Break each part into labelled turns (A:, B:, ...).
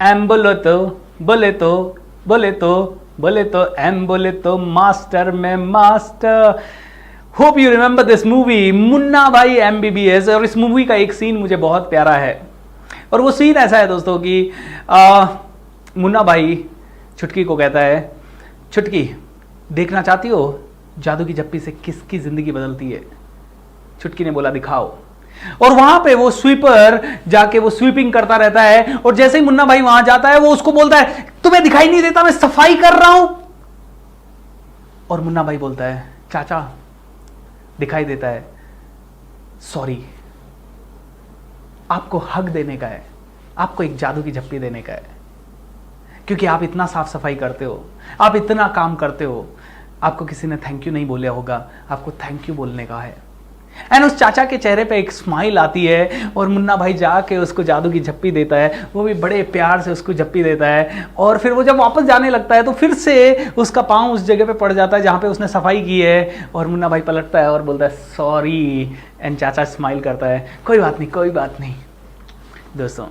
A: M बोलो तो बोले तो बोले तो बोले तो एम बोले तो मास्टर में master. Hope you remember this movie Munna भाई MBBS। और इस मूवी का एक सीन मुझे बहुत प्यारा है, और वो सीन ऐसा है दोस्तों कि मुन्ना भाई छुटकी को कहता है, छुटकी देखना चाहती हो जादू की झप्पी से किसकी जिंदगी बदलती है? छुटकी ने बोला दिखाओ। और वहां पे वो स्वीपर जाके वो स्वीपिंग करता रहता है, और जैसे ही मुन्ना भाई वहां जाता है वो उसको बोलता है तुम्हें दिखाई नहीं देता मैं सफाई कर रहा हूं? और मुन्ना भाई बोलता है चाचा दिखाई देता है, सॉरी आपको हक देने का है, आपको एक जादू की झप्पी देने का है, क्योंकि आप इतना साफ सफाई करते हो, आप इतना काम करते हो, आपको किसी ने थैंक यू नहीं बोला होगा, आपको थैंक यू बोलने का है। एंड उस चाचा के चेहरे पे एक स्माइल आती है, और मुन्ना भाई जाके उसको जादू की झप्पी देता है, वो भी बड़े प्यार से उसको झप्पी देता है। और फिर वो जब वापस जाने लगता है तो फिर से उसका पाँव उस जगह पे पड़ जाता है जहाँ पे उसने सफाई की है, और मुन्ना भाई पलटता है और बोलता है सॉरी, एंड चाचा स्माइल करता है कोई बात नहीं कोई बात नहीं। दोस्तों,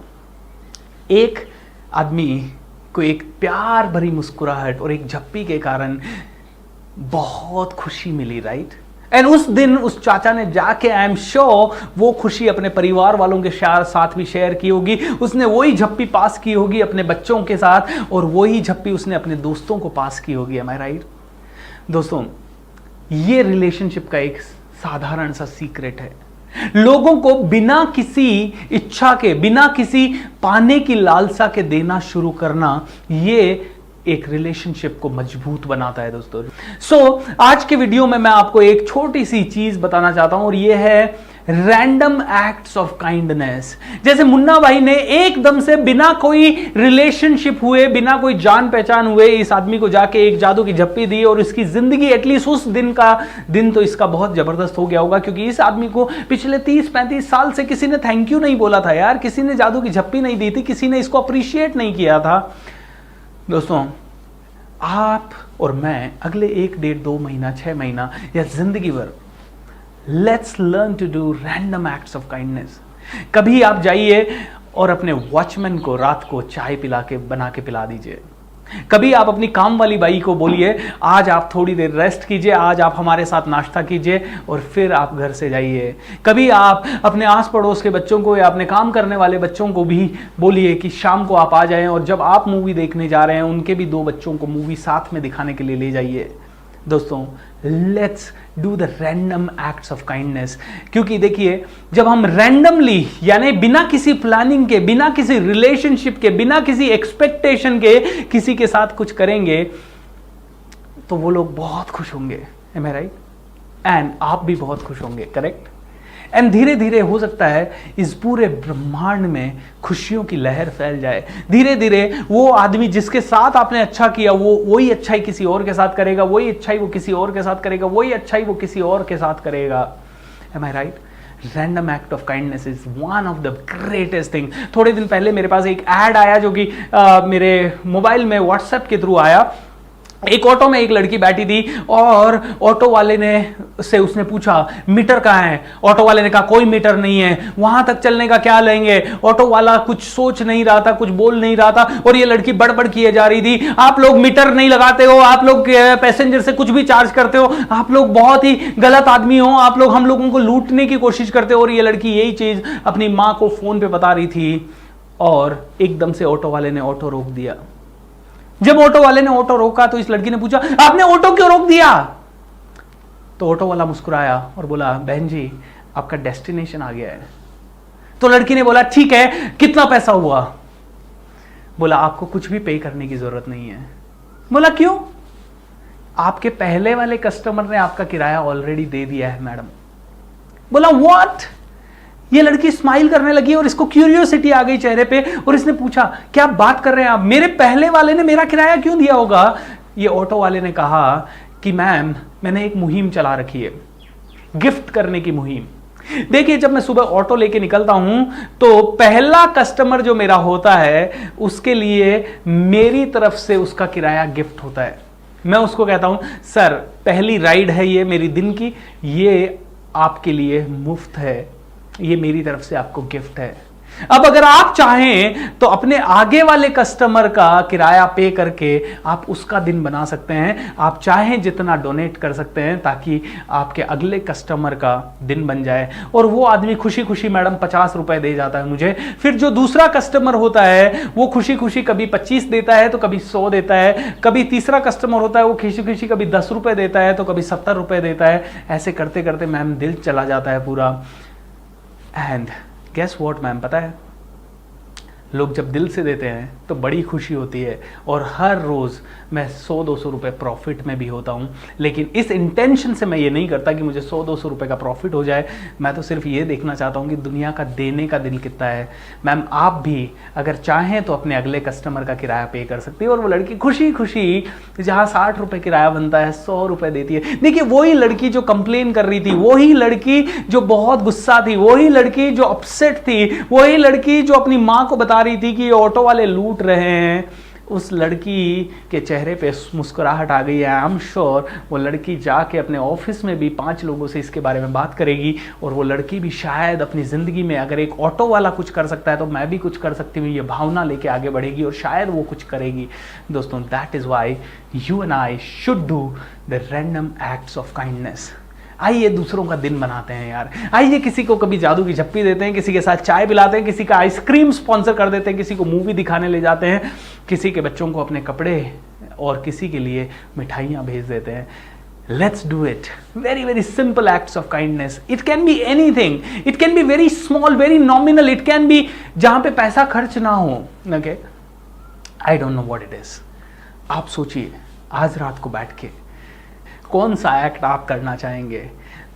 A: एक आदमी को एक प्यार भरी मुस्कुराहट और एक झप्पी के कारण बहुत खुशी मिली, राइट? एंड उस दिन उस चाचा ने जाके आई एम श्योर वो खुशी अपने परिवार वालों के साथ भी शेयर की होगी। उसने वही झप्पी पास की होगी अपने बच्चों के साथ, और वही झप्पी उसने अपने दोस्तों को पास की होगी। M I right? दोस्तों, ये रिलेशनशिप का एक साधारण सा सीक्रेट है। लोगों को बिना किसी इच्छा के, बिना किसी पाने की लालसा के देना शुरू करना, ये एक रिलेशनशिप को मजबूत बनाता है दोस्तों। सो आज के वीडियो में मैं आपको एक छोटी सी चीज बताना चाहता हूं, और ये है रैंडम एक्ट्स ऑफ काइंडनेस। जैसे मुन्ना भाई ने एकदम से बिना कोई रिलेशनशिप हुए, बिना कोई जान पहचान हुए इस आदमी को जाके एक जादू की झप्पी दी, और इसकी जिंदगी एटलीस्ट उस दिन तो इसका बहुत जबरदस्त हो गया होगा, क्योंकि इस आदमी को पिछले 30-35 साल से किसी ने थैंक यू नहीं बोला था यार, किसी ने जादू की झप्पी नहीं दी थी, किसी ने इसको अप्रिशिएट नहीं किया था। दोस्तों, आप और मैं अगले 1, 1.5, 2 महीना, 6 महीना या जिंदगी भर let's learn to do random acts of kindness. कभी आप जाइए और अपने वॉचमैन को रात को चाय बना के पिला दीजिए। कभी आप अपनी काम वाली बाई को बोलिए आज आप थोड़ी देर रेस्ट कीजिए, आज आप हमारे साथ नाश्ता कीजिए, और फिर आप घर से जाइए। कभी आप अपने आस पड़ोस के बच्चों को या अपने काम करने वाले बच्चों को भी बोलिए कि शाम को आप आ जाएं, और जब आप मूवी देखने जा रहे हैं उनके भी 2 बच्चों को मूवी साथ में दिखाने के लिए ले जाइए। दोस्तों, let's do the random acts of kindness, क्योंकि देखिए जब हम रैंडमली यानी बिना किसी प्लानिंग के, बिना किसी रिलेशनशिप के, बिना किसी एक्सपेक्टेशन के किसी के साथ कुछ करेंगे तो वो लोग बहुत खुश होंगे। M I right? एंड आप भी बहुत खुश होंगे, करेक्ट? एंड धीरे धीरे हो सकता है इस पूरे ब्रह्मांड में खुशियों की लहर फैल जाए। धीरे धीरे वो आदमी जिसके साथ आपने अच्छा किया वो वही अच्छाई किसी और के साथ करेगा, वही अच्छाई वो किसी और के साथ करेगा, वही अच्छाई वो किसी और के साथ करेगा। Am I right? Random act of kindness is one of the greatest thing. थोड़े दिन पहले मेरे पास एक ऐड आया जो कि मेरे मोबाइल में व्हाट्सएप के थ्रू आया। एक ऑटो में एक लड़की बैठी थी, और ऑटो वाले से उसने पूछा मीटर कहाँ है? ऑटो वाले ने कहा कोई मीटर नहीं है, वहां तक चलने का क्या लेंगे? ऑटो वाला कुछ सोच नहीं रहा था, कुछ बोल नहीं रहा था, और ये लड़की बड़बड़ किए जा रही थी आप लोग मीटर नहीं लगाते हो, आप लोग पैसेंजर से कुछ भी चार्ज करते हो, आप लोग बहुत ही गलत आदमी हो, आप लोग हम लोगों को लूटने की कोशिश करते हो। और ये लड़की यही चीज अपनी माँ को फोन पे बता रही थी, और एकदम से ऑटो वाले ने ऑटो रोक दिया। जब ऑटो वाले ने ऑटो रोका तो इस लड़की ने पूछा आपने ऑटो क्यों रोक दिया? तो ऑटो वाला मुस्कुराया और बोला बहन जी आपका डेस्टिनेशन आ गया है। तो लड़की ने बोला ठीक है कितना पैसा हुआ? बोला आपको कुछ भी पे करने की जरूरत नहीं है। बोला क्यों? आपके पहले वाले कस्टमर ने आपका किराया ऑलरेडी दे दिया है मैडम। बोला व्हाट? ये लड़की स्माइल करने लगी और इसको क्यूरियोसिटी आ गई चेहरे पे, और इसने पूछा क्या बात कर रहे हैं आप, मेरे पहले वाले ने मेरा किराया क्यों दिया होगा? ये ऑटो वाले ने कहा कि मैम मैंने एक मुहिम चला रखी है, गिफ्ट करने की मुहिम। देखिए जब मैं सुबह ऑटो लेके निकलता हूं तो पहला कस्टमर जो मेरा होता है उसके लिए मेरी तरफ से उसका किराया गिफ्ट होता है। मैं उसको कहता हूं सर पहली राइड है ये मेरी दिन की, ये आपके लिए मुफ्त है, ये मेरी तरफ से आपको गिफ्ट है। अब अगर आप चाहें तो अपने आगे वाले कस्टमर का किराया पे करके आप उसका दिन बना सकते हैं। आप चाहें जितना डोनेट कर सकते हैं ताकि आपके अगले कस्टमर का दिन बन जाए। और वो आदमी खुशी खुशी मैडम 50 रुपए दे जाता है मुझे, फिर जो दूसरा कस्टमर होता है वो खुशी खुशी कभी 25 देता है तो कभी 100 देता है, कभी तीसरा कस्टमर होता है वो खुशी खुशी कभी 10 रुपए देता है तो कभी 70 रुपए देता है। ऐसे करते करते मैम दिल चला जाता है पूरा। एंड गेस व्हाट मैम, पता है लोग जब दिल से देते हैं तो बड़ी खुशी होती है। और हर रोज़ मैं 100-200 रुपये प्रॉफिट में भी होता हूँ, लेकिन इस इंटेंशन से मैं ये नहीं करता कि मुझे 100-200 रुपये का प्रॉफिट हो जाए। मैं तो सिर्फ ये देखना चाहता हूँ कि दुनिया का देने का दिल कितना है। मैम आप भी अगर चाहें तो अपने अगले कस्टमर का किराया पे कर सकती है। और वो लड़की खुशी खुशी जहाँ 60 रुपये किराया बनता है 100 रुपये देती है। देखिए वही लड़की जो कंप्लेन कर रही थी, वही लड़की जो बहुत गुस्सा थी, वही लड़की जो अपसेट थी, वही लड़की जो अपनी माँ को बता रही थी कि ये ऑटो वाले लूट रहे हैं, उस लड़की के चेहरे पे मुस्कुराहट आ गई है। आई एम श्योर वो लड़की जाके अपने ऑफिस में भी 5 लोगों से इसके बारे में बात करेगी। और वो लड़की भी शायद अपनी ज़िंदगी में अगर एक ऑटो वाला कुछ कर सकता है तो मैं भी कुछ कर सकती हूँ, ये भावना लेके आगे बढ़ेगी और शायद वो कुछ करेगी। दोस्तों that is why you and I should do the random acts of kindness. आइए दूसरों का दिन बनाते हैं यार। आइए किसी को कभी जादू की झप्पी देते हैं, किसी के साथ चाय पिलाते हैं, किसी का आइसक्रीम स्पॉन्सर कर देते हैं, किसी को मूवी दिखाने ले जाते हैं, किसी के बच्चों को अपने कपड़े और किसी के लिए मिठाइयाँ भेज देते हैं। Let's do it. Very, very simple acts of kindness. It can be anything. It can be very small, very nominal. It can be जहाँ पे पैसा खर्च ना हो। Okay? I don't know what it is. आप सोचिए आज रात को बैठ के कौन सा एक्ट आप करना चाहेंगे।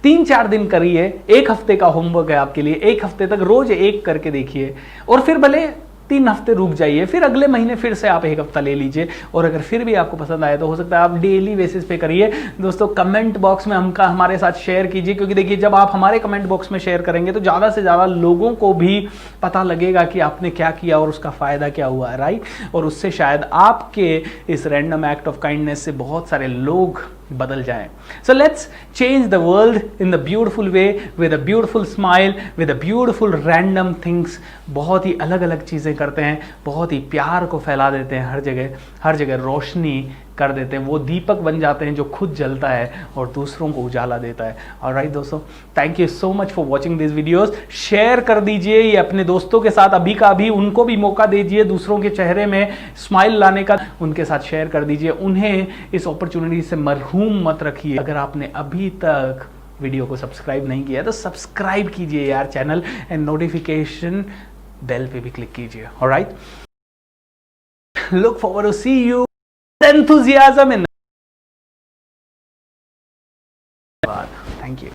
A: 3-4 दिन करिए, 1 हफ्ते का होमवर्क है आपके लिए। 1 हफ्ते तक रोज 1 करके देखिए और फिर भले 3 हफ्ते रुक जाइए, फिर अगले महीने फिर से आप 1 हफ्ता ले लीजिए। और अगर फिर भी आपको पसंद आए तो हो सकता है आप डेली बेसिस पे करिए। दोस्तों कमेंट बॉक्स में हमारे साथ शेयर कीजिए, क्योंकि देखिए जब आप हमारे कमेंट बॉक्स में शेयर करेंगे तो ज़्यादा से ज़्यादा लोगों को भी पता लगेगा कि आपने क्या किया और उसका फ़ायदा क्या हुआ है, राइट। और उससे शायद आपके इस रैंडम एक्ट ऑफ काइंडनेस से बहुत सारे लोग बदल जाएं। So let's change the world in the beautiful way, with a beautiful smile, with a beautiful random things. बहुत ही अलग अलग चीज़ें करते हैं, बहुत ही प्यार को फैला देते हैं, हर जगह रोशनी कर देते हैं। वो दीपक बन जाते हैं जो खुद जलता है और दूसरों को उजाला देता है। ऑलराइट दोस्तों, thank you so much for watching this videos. Share कर दीजिए ये अपने दोस्तों के साथ, अभी का अभी उनको भी मौका दीजिए दूसरों के चेहरे में स्माइल लाने का। उनके साथ शेयर कर दीजिए, उन्हें इस अपॉर्चुनिटी से मरहूम मत रखिए। अगर आपने अभी तक वीडियो को सब्सक्राइब नहीं किया तो सब्सक्राइब कीजिए यार चैनल, एंड नोटिफिकेशन बेल पे भी क्लिक कीजिए। Alright, look forward to see you enthusiasm in. Thank you.